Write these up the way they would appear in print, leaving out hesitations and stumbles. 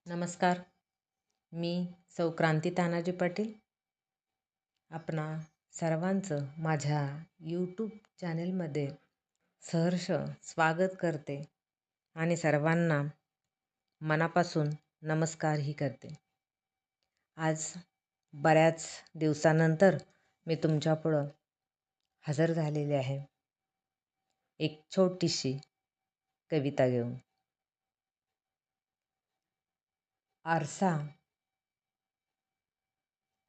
नमस्कार. मी सौ क्रांती तानाजी पाटील. आपणा सर्वांचं माझ्या यूट्यूब चॅनेलमध्ये सहर्ष स्वागत करते आणि सर्वांना मनापासून नमस्कारही करते. आज बऱ्याच दिवसानंतर मी तुमच्यापुढं हजर झालेले आहे. एक छोटीशी कविता घेऊन. आरसा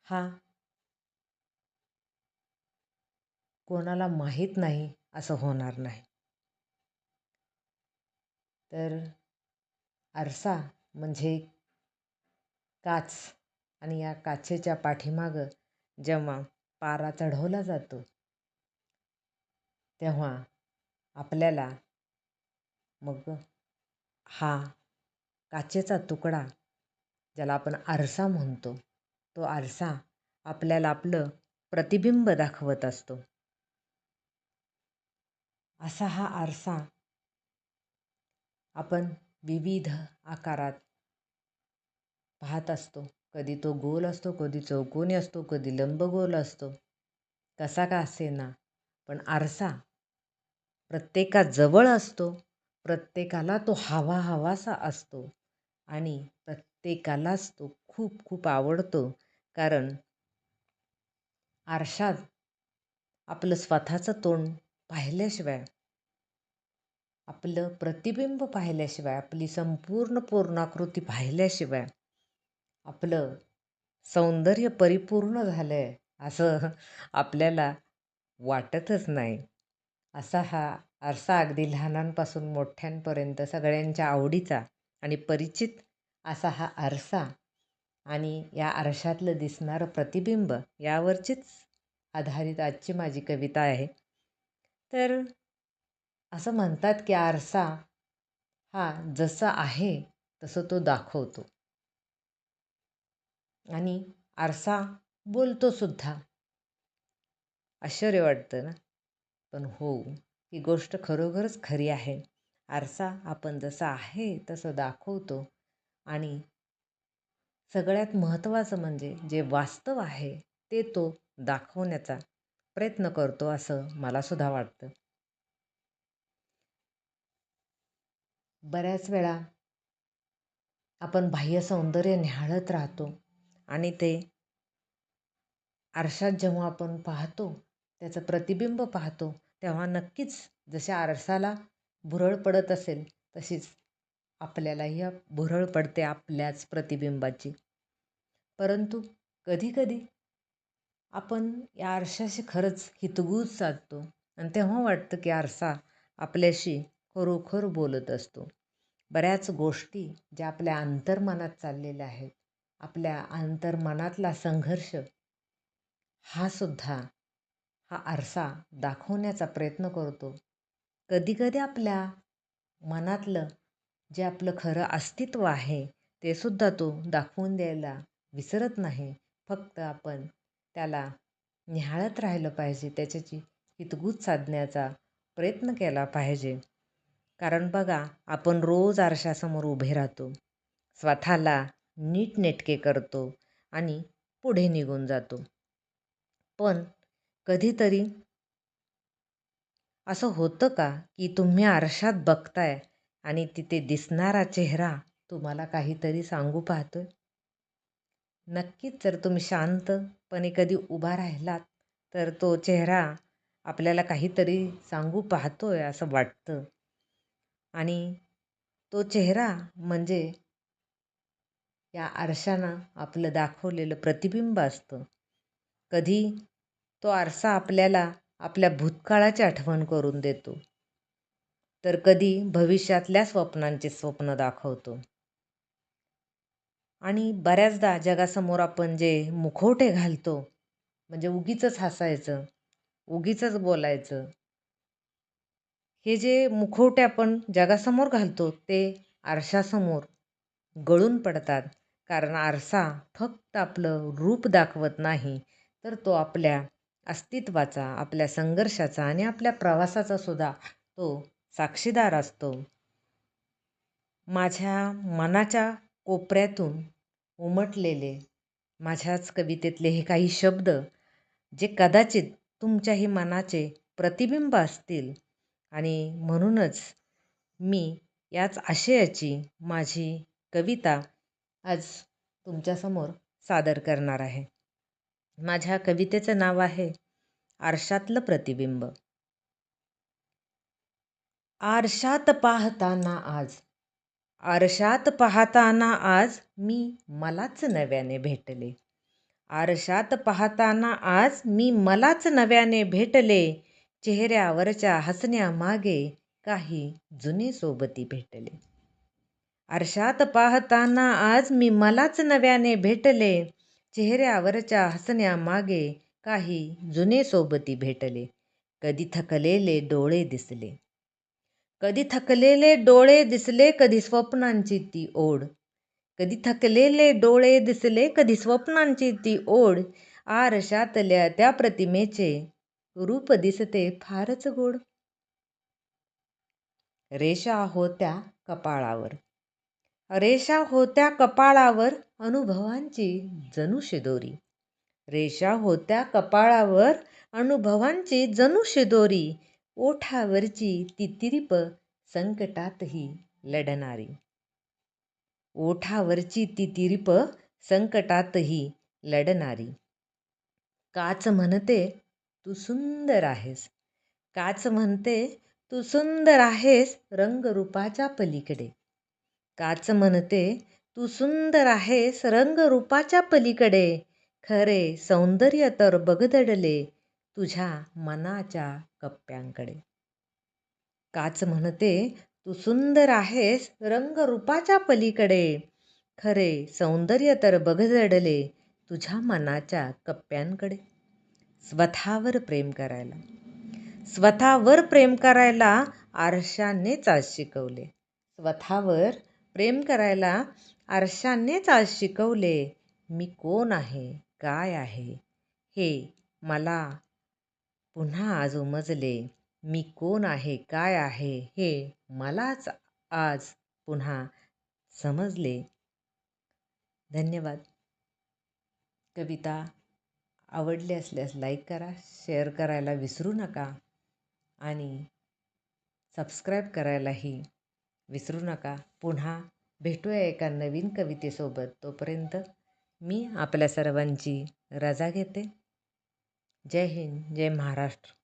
हा कोणाला माहीत नाही असं होणार नाही. तर आरसा म्हणजे काच आणि या काचेच्या पाठीमागं जेव्हा पारा चढवला जातो तेव्हा आपल्याला मग हा काचेचा तुकडा ज्याला आपण आरसा म्हणतो, तो आरसा आपल्याला आपलं प्रतिबिंब दाखवत असतो. असा हा आरसा आपण विविध आकारात पाहत असतो. कधी तो गोल असतो, कधी चौकोनी असतो, कधी लंबगोल असतो. कसा का असेना, पण आरसा प्रत्येकाजवळ असतो. प्रत्येकाला तो हवाहवासा असतो आणि प्रत्येकालाच तो खूप खूप आवडतो. कारण आरशात आपलं स्वतःचं तोंड पाहिल्याशिवाय, आपलं प्रतिबिंब पाहिल्याशिवाय, आपली संपूर्ण पूर्णाकृती पाहिल्याशिवाय आपलं सौंदर्य परिपूर्ण झालंय असं आपल्याला वाटतच नाही. असा हा आरसा अगदी लहानांपासून मोठ्यांपर्यंत सगळ्यांच्या आवडीचा आणि परिचित असा हा आरसा आणि या आरशातलं दिसणारं प्रतिबिंब यावरचीच आधारित आजची माझी कविता आहे. तर असं म्हणतात की आरसा हा जसा आहे तसं तो दाखवतो आणि आरसा बोलतो सुद्धा. आश्चर्य वाटतं ना? पण हो, ही गोष्ट खरोखरच खरी आहे. आरसा आपण जसं आहे तसं दाखवतो आणि सगळ्यात महत्त्वाचं म्हणजे जे वास्तव आहे ते तो दाखवण्याचा प्रयत्न करतो असं मला सुद्धा वाटतं. बऱ्याच वेळा आपण बाह्य सौंदर्य न्याहाळत राहतो आणि ते आरशात जेव्हा आपण पाहतो, त्याचं प्रतिबिंब पाहतो, तेव्हा नक्कीच जशा आरशाला भुरळ पडत असेल, तशीच आपल्यालाही भुरळ पडते आपल्याच प्रतिबिंबाची. परंतु कधी-कधी आपण या आरशाशी खरंच हितगुज साधतो आणि तेव्हा वाटतं की आरसा आपल्याशी खरोखर बोलत असतो. बऱ्याच गोष्टी ज्या आपल्या अंतर्मनात चाललेल्या आहेत, आपल्या अंतर्मनातला संघर्ष हा सुद्धा हा आरसा दाखवण्याचा प्रयत्न करतो. कधी-कधी आपल्या मनातलं जे आपलं खरं अस्तित्व आहे, ते सुद्धा तो दाखवून द्यायला विसरत नाही. फक्त आपण त्याला निहाळत राहिलं पाहिजे, त्याच्याची हितगुज साधण्याचा प्रयत्न केला पाहिजे. कारण बघा, आपण रोज आरशासमोर उभे राहतो. स्वतःला नीटनेटके करतो आणि पुढे निघून जातो. पण कधीतरी असं होतं का, की तुम्ही आरशात बघताय आणि तिथे दिसणारा चेहरा तुम्हाला काहीतरी सांगू पाहतोय? नक्कीच जर तुम्ही शांतपणे कधी उभा राहिलात, तर तो चेहरा आपल्याला काहीतरी सांगू पाहतोय असं वाटतं. आणि तो चेहरा म्हणजे या आरशानं आपलं दाखवलेलं प्रतिबिंब असतं. कधी तो आरसा आपल्याला आपल्या भूतकाळाची आठवण करून देतो, तर कधी भविष्यातल्या स्वप्नांचे स्वप्न दाखवतो. आणि बऱ्याचदा जगासमोर आपण जे मुखवटे घालतो, म्हणजे उगीचच हसायचं, उगीचच बोलायचं, हे जे मुखवटे आपण जगासमोर घालतो, ते आरशासमोर गळून पडतात. कारण आरसा फक्त आपलं रूप दाखवत नाही, तर तो आपल्या अस्तित्वाचा, आपल्या संघर्षाचा आणि आपल्या प्रवासाचा सुद्धा तो साक्षीदार असतो. माझ्या मनाच्या कोपऱ्यातून उमटलेले माझ्याच कवितेतले हे काही शब्द जे कदाचित तुमच्याही मनाचे प्रतिबिंब असतील आणि म्हणूनच मी याच आशयाची माझी कविता आज तुमच्यासमोर सादर करणार आहे. माझ्या कवितेचं नाव आहे आरशातलं प्रतिबिंब. आरशात पाहताना आज मी मलाच नव्याने भेटले. आरशात पाहताना आज मी मलाच नव्याने भेटले. चेहऱ्यावरच्या हसण्यामागे काही जुने सोबती भेटले. आरशात पाहताना आज मी मलाच नव्याने भेटले. चेहऱ्यावरच्या हसण्यामागे काही जुने सोबती भेटले. कधी थकलेले डोळे दिसले. कधी थकलेले डोळे दिसले, कधी स्वप्नांची ती ओढ. कधी थकलेले डोळे दिसले, कधी स्वप्नांची ती ओढ. आरशातल्या त्या प्रतिमेचे रूप दिसते फारच गोड. रेषा होत्या कपाळावर. रेषा होत्या कपाळावर अनुभवांची जणू शिदोरी. रेषा होत्या कपाळावर अनुभवांची जणू शिदोरी. ओठावरची ती तिरीप संकटातही लढणारी. ओठावरची ती तिरीप संकटातही लढणारी. काच म्हणते तू सुंदर आहेस. काच म्हणते तू सुंदर आहेस रंगरूपाच्या पलीकडे. काच म्हणते तू सुंदर आहेस रंगरूपाच्या पलीकडे. खरे सौंदर्य तर बगदडले तुझ्या मनाच्या कप्प्यांकडे. काच म्हणते तू सुंदर आहेस रंगरूपाच्या पलीकडे. खरे सौंदर्य तर बगदडले तुझ्या मनाच्या कप्प्यांकडे. स्वतःवर प्रेम करायला आरशानेच आज शिकवले. स्वतःवर प्रेम करायला आरशानेच आज शिकवले. मी कोण आहे, काय आहे हे मला पुन्हा आज उमजले. मी कोण आहे, काय आहे हे मलाच आज पुन्हा समजले. धन्यवाद. कविता आवडली असल्यास लाईक करा, शेअर करायला विसरू नका आणि सबस्क्राईब करायलाही विसरू नका. पुन्हा भेटूया एका नवीन कवितेसोबत. तोपर्यंत मी आपल्या सर्वांची रजा घेते. जय हिंद, जय महाराष्ट्र.